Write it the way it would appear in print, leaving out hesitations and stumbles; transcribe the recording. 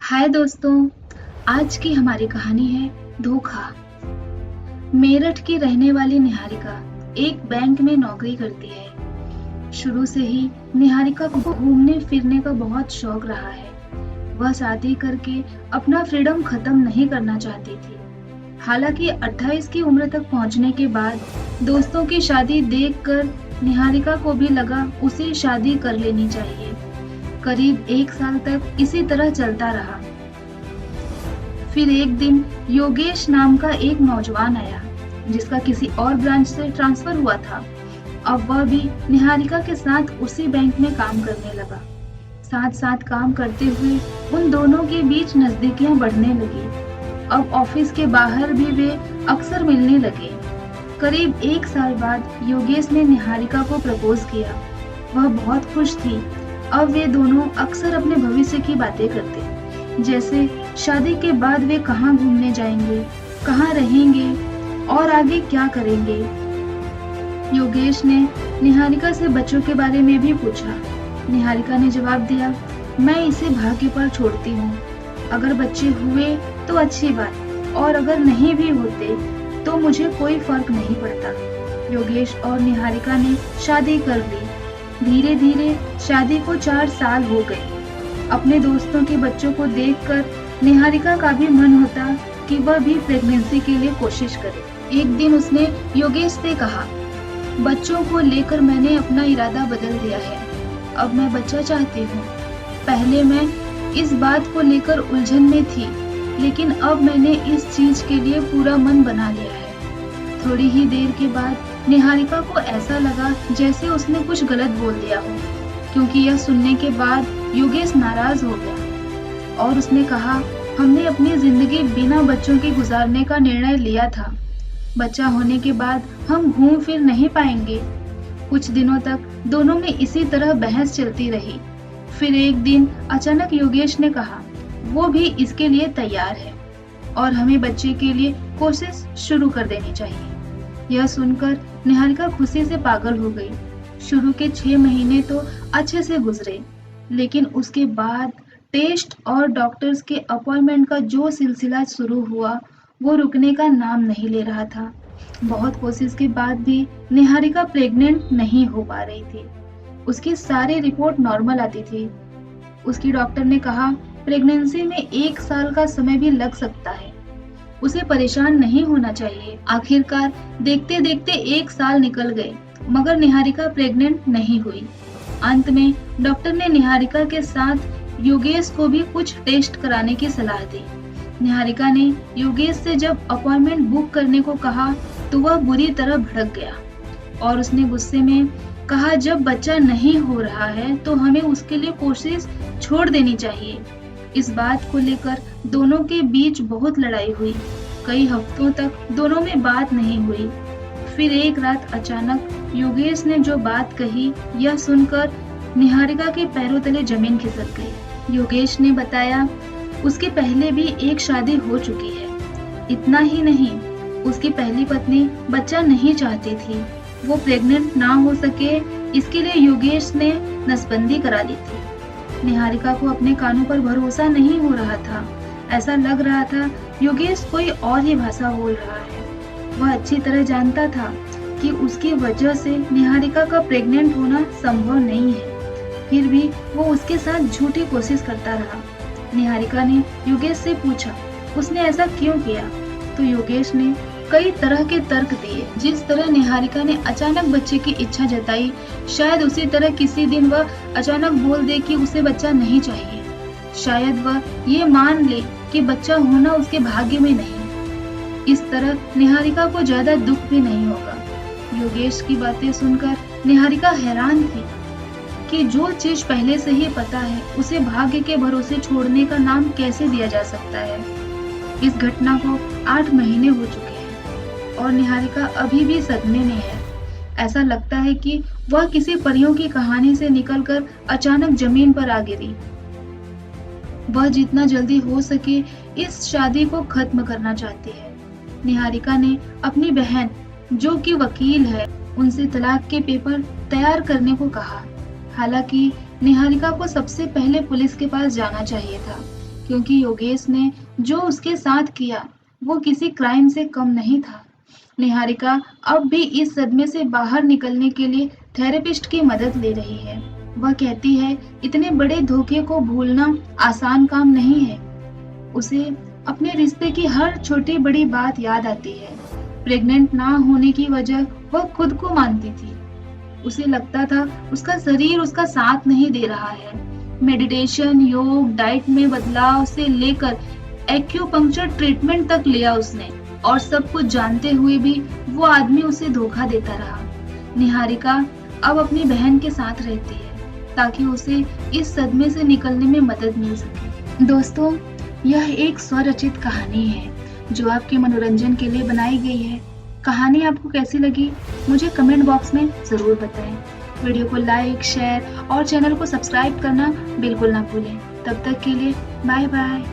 हाय दोस्तों, आज की हमारी कहानी है धोखा। मेरठ की रहने वाली निहारिका एक बैंक में नौकरी करती है। शुरू से ही निहारिका को घूमने फिरने का बहुत शौक रहा है। वह शादी करके अपना फ्रीडम खत्म नहीं करना चाहती थी। हालांकि 28 की उम्र तक पहुंचने के बाद दोस्तों की शादी देखकर निहारिका को भी लगा उसे शादी कर लेनी चाहिए। करीब 1 साल तक इसी तरह चलता रहा। फिर एक दिन योगेश नाम का एक नौजवान आया जिसका किसी और ब्रांच से ट्रांसफर हुआ था। अब वह भी निहारिका के साथ उसी बैंक में काम करने लगा। साथ साथ काम करते हुए उन दोनों के बीच नजदीकियां बढ़ने लगी। अब ऑफिस के बाहर भी वे अक्सर मिलने लगे। करीब 1 साल बाद योगेश ने निहारिका को प्रपोज किया। वह बहुत खुश थी। अब वे दोनों अक्सर अपने भविष्य की बातें करते, जैसे शादी के बाद वे कहाँ घूमने जाएंगे, कहाँ रहेंगे और आगे क्या करेंगे। योगेश ने निहारिका से बच्चों के बारे में भी पूछा। निहारिका ने जवाब दिया, मैं इसे भाग्य पर छोड़ती हूँ। अगर बच्चे हुए तो अच्छी बात, और अगर नहीं भी होते तो मुझे कोई फर्क नहीं पड़ता। योगेश और निहारिका ने शादी कर ली। धीरे धीरे शादी को 4 साल हो गए। अपने दोस्तों के बच्चों को देखकर निहारिका का भी मन होता कि वह भी प्रेगनेंसी के लिए कोशिश करे। एक दिन उसने योगेश से कहा, बच्चों को लेकर मैंने अपना इरादा बदल दिया है। अब मैं बच्चा चाहती हूँ। पहले मैं इस बात को लेकर उलझन में थी, लेकिन अब मैंने इस चीज के लिए पूरा मन बना लिया है। थोड़ी ही देर के बाद निहारिका को ऐसा लगा जैसे उसने कुछ गलत बोल दिया हो, क्योंकि यह सुनने के बाद योगेश नाराज हो गया और उसने कहा, हमने अपनी जिंदगी बिना बच्चों के गुजारने का निर्णय लिया था। बच्चा होने के बाद हम घूम फिर नहीं पाएंगे। कुछ दिनों तक दोनों में इसी तरह बहस चलती रही। फिर एक दिन अचानक योगेश ने कहा, वो भी इसके लिए तैयार है और हमें बच्चे के लिए कोशिश शुरू कर देनी चाहिए। यह सुनकर निहारिका खुशी से पागल हो गई। शुरू के 6 महीने तो अच्छे से गुजरे, लेकिन उसके बाद टेस्ट और डॉक्टर्स के अपॉइंटमेंट का जो सिलसिला शुरू हुआ वो रुकने का नाम नहीं ले रहा था। बहुत कोशिश के बाद भी निहारिका प्रेग्नेंट नहीं हो पा रही थी। उसकी सारी रिपोर्ट नॉर्मल आती थी। उसकी डॉक्टर ने कहा, प्रेगनेंसी में 1 साल का समय भी लग सकता है, उसे परेशान नहीं होना चाहिए। आखिरकार देखते देखते 1 साल निकल गए, मगर निहारिका प्रेग्नेंट नहीं हुई। अंत में डॉक्टर ने निहारिका के साथ योगेश को भी कुछ टेस्ट कराने की सलाह दी। निहारिका ने योगेश से जब अपॉइंटमेंट बुक करने को कहा तो वह बुरी तरह भड़क गया और उसने गुस्से में कहा, जब बच्चा नहीं हो रहा है तो हमें उसके लिए कोशिश छोड़ देनी चाहिए। इस बात को लेकर दोनों के बीच बहुत लड़ाई हुई। कई हफ्तों तक दोनों में बात नहीं हुई। फिर एक रात अचानक योगेश ने जो बात कही, यह सुनकर निहारिका के पैरों तले जमीन खिसक गई। योगेश ने बताया, उसके पहले भी एक शादी हो चुकी है। इतना ही नहीं, उसकी पहली पत्नी बच्चा नहीं चाहती थी। वो प्रेग्नेंट ना हो सके, इसके लिए योगेश ने नसबंदी करा ली थी। निहारिका को अपने कानों पर भरोसा नहीं हो रहा था। ऐसा लग रहा था योगेश कोई और ही भाषा बोल रहा है। वह अच्छी तरह जानता था कि उसकी वजह से निहारिका का प्रेग्नेंट होना संभव नहीं है। फिर भी वो उसके साथ झूठी कोशिश करता रहा। निहारिका ने योगेश से पूछा, उसने ऐसा क्यों किया? तो योगेश ने कई तरह के तर्क दिए। जिस तरह निहारिका ने अचानक बच्चे की इच्छा जताई, शायद उसी तरह किसी दिन वह अचानक बोल दे कि उसे बच्चा नहीं चाहिए। शायद वह ये मान ले कि बच्चा होना उसके भाग्य में नहीं। इस तरह निहारिका को ज्यादा दुख भी नहीं होगा। योगेश की बातें सुनकर निहारिका हैरान थी कि जो चीज पहले से ही पता है उसे भाग्य के भरोसे छोड़ने का नाम कैसे दिया जा सकता है। इस घटना को 8 महीने हो चुके हैं और निहारिका अभी भी सदमे में है। ऐसा लगता है कि वह किसी परियों की कहानी से निकलकर अचानक जमीन पर आ गिरी। वह जितना जल्दी हो सके इस शादी को खत्म करना चाहती है। निहारिका ने अपनी बहन, जो कि वकील है, उनसे तलाक के पेपर तैयार करने को कहा। हालांकि निहारिका को सबसे पहले पुलिस के पास जाना चाहिए था, क्योंकि योगेश ने जो उसके साथ किया वो किसी क्राइम से कम नहीं था। निहारिका अब भी इस सदमे से बाहर निकलने के लिए थेरेपिस्ट की मदद ले रही है। वह कहती है इतने बड़े धोखे को भूलना आसान काम नहीं है। उसे अपने रिश्ते की हर छोटी बड़ी बात याद आती है। प्रेग्नेंट ना होने की वजह वह खुद को मानती थी। उसे लगता था उसका शरीर उसका साथ नहीं दे रहा है। मेडिटेशन, योग, डाइट में बदलाव से लेकर एक्यूपंक्चर ट्रीटमेंट तक लिया उसने, और सब कुछ जानते हुए भी वो आदमी उसे धोखा देता रहा। निहारिका अब अपनी बहन के साथ रहती है ताकि उसे इस सदमे से निकलने में मदद मिल सके। दोस्तों, यह एक स्वरचित कहानी है जो आपके मनोरंजन के लिए बनाई गई है। कहानी आपको कैसी लगी मुझे कमेंट बॉक्स में जरूर बताएं। वीडियो को लाइक, शेयर और चैनल को सब्सक्राइब करना बिल्कुल ना भूलें। तब तक के लिए बाय बाय।